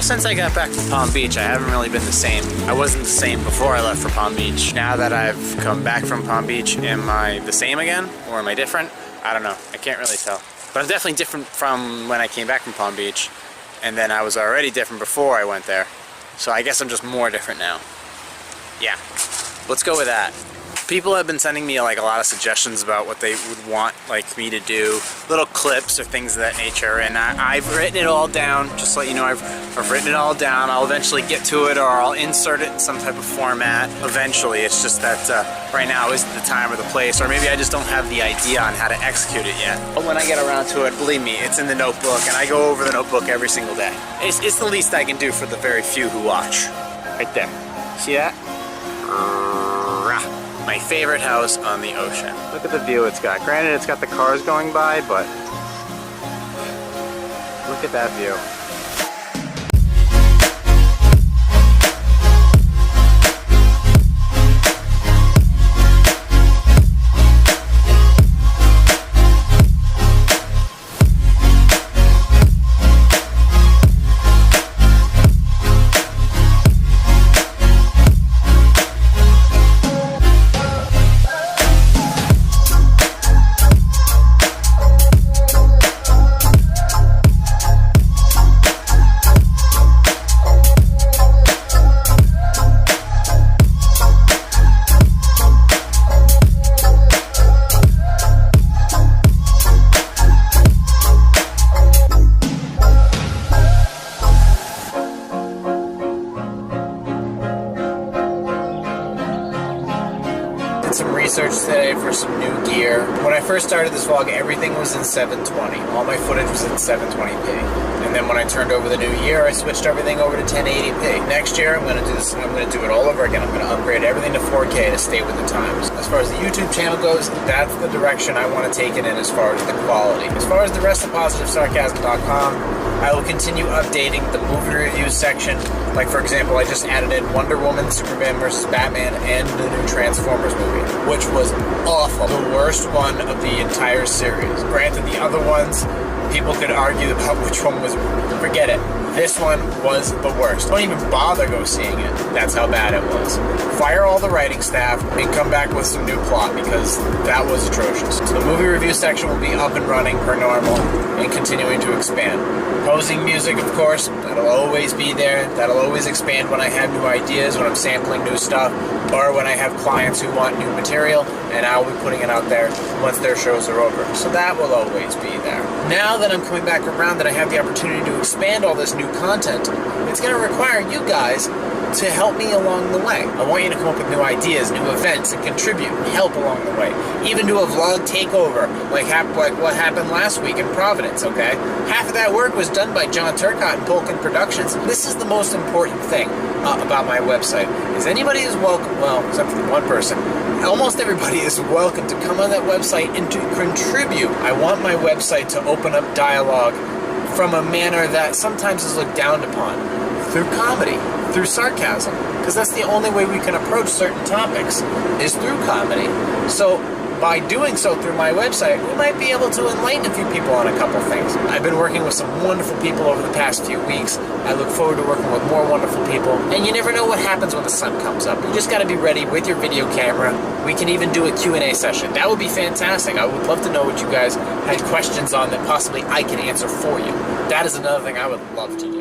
since I got back from Palm Beach, I haven't really been the same. I wasn't the same before I left for Palm Beach. Now that I've come back from Palm Beach, am I the same again? Or am I different? I don't know. I can't really tell. But I'm definitely different from when I came back from Palm Beach. And then I was already different before I went there. So I guess I'm just more different now. Yeah, let's go with that. People have been sending me like a lot of suggestions about what they would want like me to do, little clips or things of that nature, and I've written it all down. Just to let you know, I've written it all down. I'll eventually get to it, or I'll insert it in some type of format eventually. It's just that right now isn't the time or the place, or maybe I just don't have the idea on how to execute it yet. But when I get around to it, believe me, it's in the notebook, and I go over the notebook every single day. It's the least I can do for the very few who watch. Right there. See that? My favorite house on the ocean. Look at the view it's got. Granted, it's got the cars going by, but look at that view. Some research today for some new gear. When I first started this vlog, everything was in 720. All my footage was in 720p. And then when I turned over the new year, I switched everything over to 1080p. Next year, I'm gonna do this. I'm gonna do it all over again. I'm gonna upgrade everything to 4K to stay with the times. As far as the YouTube channel goes, that's the direction I want to take it in as far as the quality. As far as the rest of PositiveSarcasm.com, I will continue updating the movie review section. Like, for example, I just added in Wonder Woman, Superman vs. Batman, and the new Transformers movie, which was awful. The worst one of the entire series. Granted, the other ones, people could argue about which one was, forget it. This one was the worst. Don't even bother go seeing it. That's how bad it was. Fire all the writing staff and come back with some new plot, because that was atrocious. So the movie review section will be up and running per normal and continuing to expand. Posing music, of course, that'll always be there. That'll always expand when I have new ideas, when I'm sampling new stuff, or when I have clients who want new material, and I'll be putting it out there once their shows are over. So that will always be there. Now that I'm coming back around, that I have the opportunity to expand all this new content, it's going to require you guys to help me along the way. I want you to come up with new ideas, new events, and contribute and help along the way. Even do a vlog takeover, like what happened last week in Providence, okay? Half of that work was done by John Turcott and Polkin Productions. This is the most important thing about my website, is anybody is welcome, well, except for one person, almost everybody is welcome to come on that website and to contribute. I want my website to open up dialogue from a manner that sometimes is looked down upon, through comedy, through sarcasm, because that's the only way we can approach certain topics, is through comedy. So by doing so through my website, we might be able to enlighten a few people on a couple things. I've been working with some wonderful people over the past few weeks. I look forward to working with more wonderful people. And you never know what happens when the sun comes up. You just got to be ready with your video camera. We can even do a Q&A session. That would be fantastic. I would love to know what you guys had questions on that possibly I can answer for you. That is another thing I would love to do.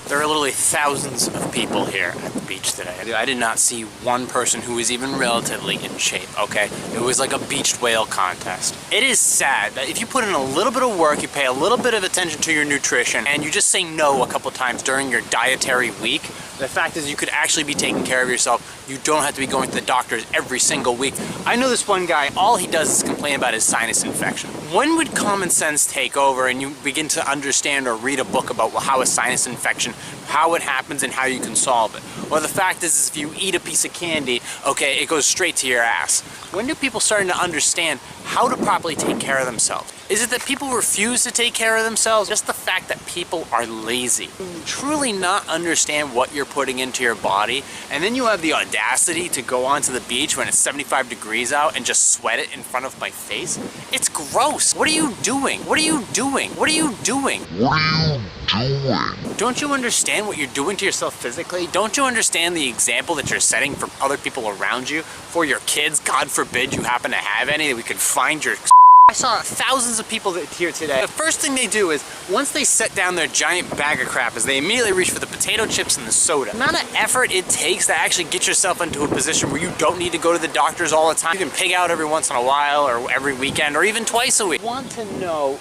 There are literally thousands of people here at the beach today. I did not see one person who was even relatively in shape, okay? It was like a beached whale contest. It is sad that if you put in a little bit of work, you pay a little bit of attention to your nutrition, and you just say no a couple times during your dietary week, the fact is you could actually be taking care of yourself. You don't have to be going to the doctors every single week. I know this one guy, all he does is complain about his sinus infection. When would common sense take over and you begin to understand or read a book about how a sinus infection, how it happens and how you can solve it? Well, the fact is if you eat a piece of candy, okay, it goes straight to your ass. When do people start to understand how to properly take care of themselves? Is it that people refuse to take care of themselves? Just the fact that people are lazy. Truly not understand what you're putting into your body, and then you have the audacity to go onto the beach when it's 75 degrees out and just sweat it in front of my face? It's gross. What are you doing? What are you doing? What are you doing? What are you doing? Don't you understand what you're doing to yourself physically? Don't you understand the example that you're setting for other people around you? For your kids, God forbid you happen to have any, that we could find your I saw thousands of people here today. The first thing they do is, once they set down their giant bag of crap, is they immediately reach for the potato chips and the soda. The amount of effort it takes to actually get yourself into a position where you don't need to go to the doctors all the time. You can pig out every once in a while, or every weekend, or even twice a week. I want to know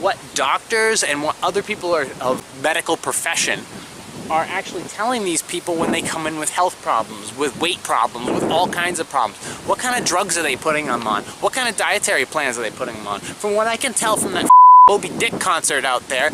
what doctors and what other people are of medical profession are actually telling these people when they come in with health problems, with weight problems, with all kinds of problems. What kind of drugs are they putting them on? What kind of dietary plans are they putting them on? From what I can tell from that Moby Dick concert out there,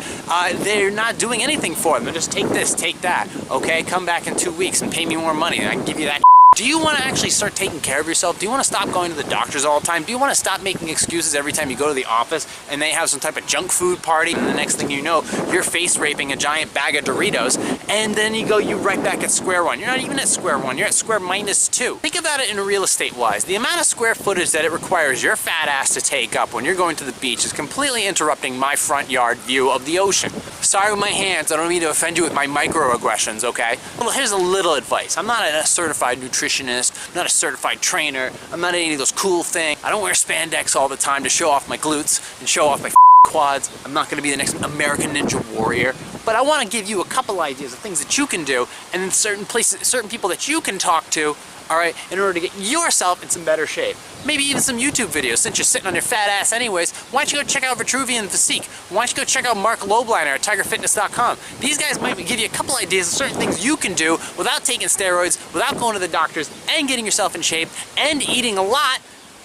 they're not doing anything for them. They're just take this, take that, okay? Come back in 2 weeks and pay me more money and I can give you that. Do you want to actually start taking care of yourself? Do you want to stop going to the doctors all the time? Do you want to stop making excuses every time you go to the office and they have some type of junk food party and the next thing you know, you're face raping a giant bag of Doritos and then you're right back at square one. You're not even at square one, you're at square -2. Think about it in real estate wise. The amount of square footage that it requires your fat ass to take up when you're going to the beach is completely interrupting my front yard view of the ocean. Sorry with my hands, I don't mean to offend you with my microaggressions, okay? Well, here's a little advice. I'm not a certified nutritionist, I'm not a certified trainer, I'm not any of those cool things. I don't wear spandex all the time to show off my glutes and show off my quads. I'm not gonna be the next American Ninja Warrior. But I wanna give you a couple ideas of things that you can do and then certain places, certain people that you can talk to, all right, in order to get yourself in some better shape. Maybe even some YouTube videos. Since you're sitting on your fat ass anyways, why don't you go check out Vitruvian Physique? Why don't you go check out Mark Lobliner at TigerFitness.com? These guys might give you a couple ideas of certain things you can do without taking steroids, without going to the doctors, and getting yourself in shape, and eating a lot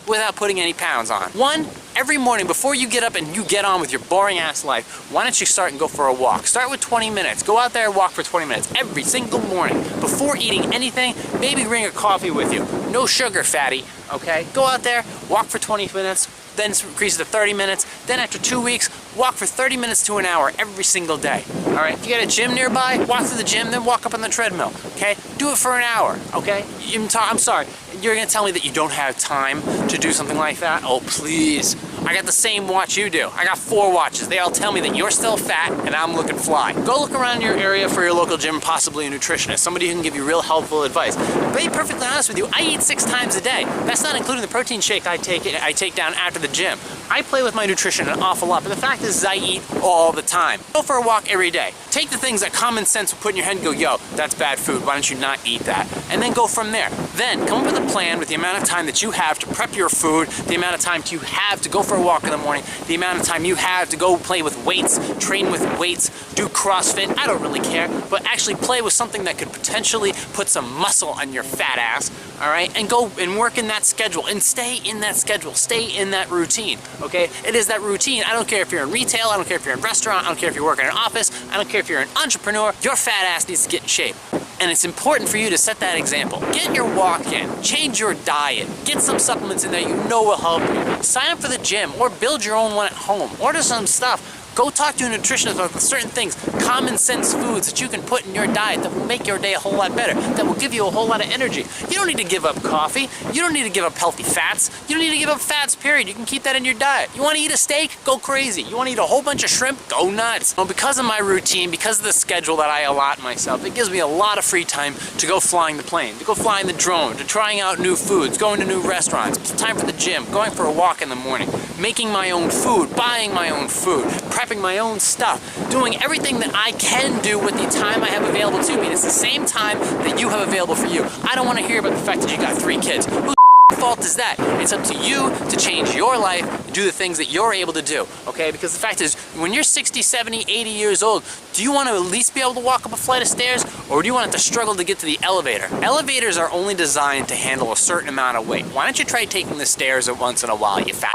without putting any pounds on. One, every morning before you get up and you get on with your boring ass life, why don't you start and go for a walk? Start with 20 minutes. Go out there and walk for 20 minutes every single morning. Before eating anything, maybe bring a coffee with you. No sugar, fatty, okay? Go out there, walk for 20 minutes, then increase it to 30 minutes, then after 2 weeks, walk for 30 minutes to an hour every single day, all right? If you got a gym nearby, walk to the gym, then walk up on the treadmill, okay? Do it for an hour, okay? I'm sorry, you're gonna tell me that you don't have time to do something like that? Oh, please. I got the same watch you do. I got 4 watches. They all tell me that you're still fat and I'm looking fly. Go look around your area for your local gym, possibly a nutritionist, somebody who can give you real helpful advice. But to be perfectly honest with you, I eat 6 times a day. That's not including the protein shake I take down after the gym. I play with my nutrition an awful lot, but the fact is I eat all the time. Go for a walk every day. Take the things that common sense will put in your head and go, yo, that's bad food, why don't you not eat that? And then go from there. Then come up with a plan with the amount of time that you have to prep your food, the amount of time you have to go for a walk in the morning, the amount of time you have to go play with weights, train with weights, do CrossFit, I don't really care, but actually play with something that could potentially put some muscle on your fat ass, all right? And go and work in that schedule and stay in that schedule, stay in that routine, okay? It is that routine. I don't care if you're in retail, I don't care if you're in restaurant, I don't care if you're working in an office, I don't care if you're an entrepreneur, your fat ass needs to get in shape. And it's important for you to set that example. Get your walk in, change your diet, get some supplements in there you know will help you. Sign up for the gym or build your own one at home. Order some stuff. Go talk to a nutritionist about certain things, common sense foods that you can put in your diet that will make your day a whole lot better, that will give you a whole lot of energy. You don't need to give up coffee. You don't need to give up healthy fats. You don't need to give up fats, period. You can keep that in your diet. You want to eat a steak? Go crazy. You want to eat a whole bunch of shrimp? Go nuts. Well, because of my routine, because of the schedule that I allot myself, it gives me a lot of free time to go flying the plane, to go flying the drone, to trying out new foods, going to new restaurants, time for the gym, going for a walk in the morning, making my own food, buying my own food, prepping my own stuff, doing everything that I can do with the time I have available to me. And it's the same time that you have available for you. I don't want to hear about the fact that you got 3 kids. Whose fault is that? It's up to you to change your life, do the things that you're able to do, okay? Because the fact is, when you're 60, 70, 80 years old, do you want to at least be able to walk up a flight of stairs, or do you want to struggle to get to the elevator? Elevators are only designed to handle a certain amount of weight. Why don't you try taking the stairs once in a while, you fat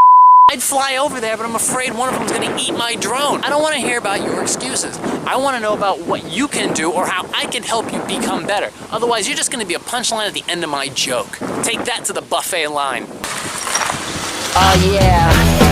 I'd fly over there, but I'm afraid one of them's gonna eat my drone. I don't wanna hear about your excuses. I wanna know about what you can do or how I can help you become better. Otherwise, you're just gonna be a punchline at the end of my joke. Take that to the buffet line. Oh yeah.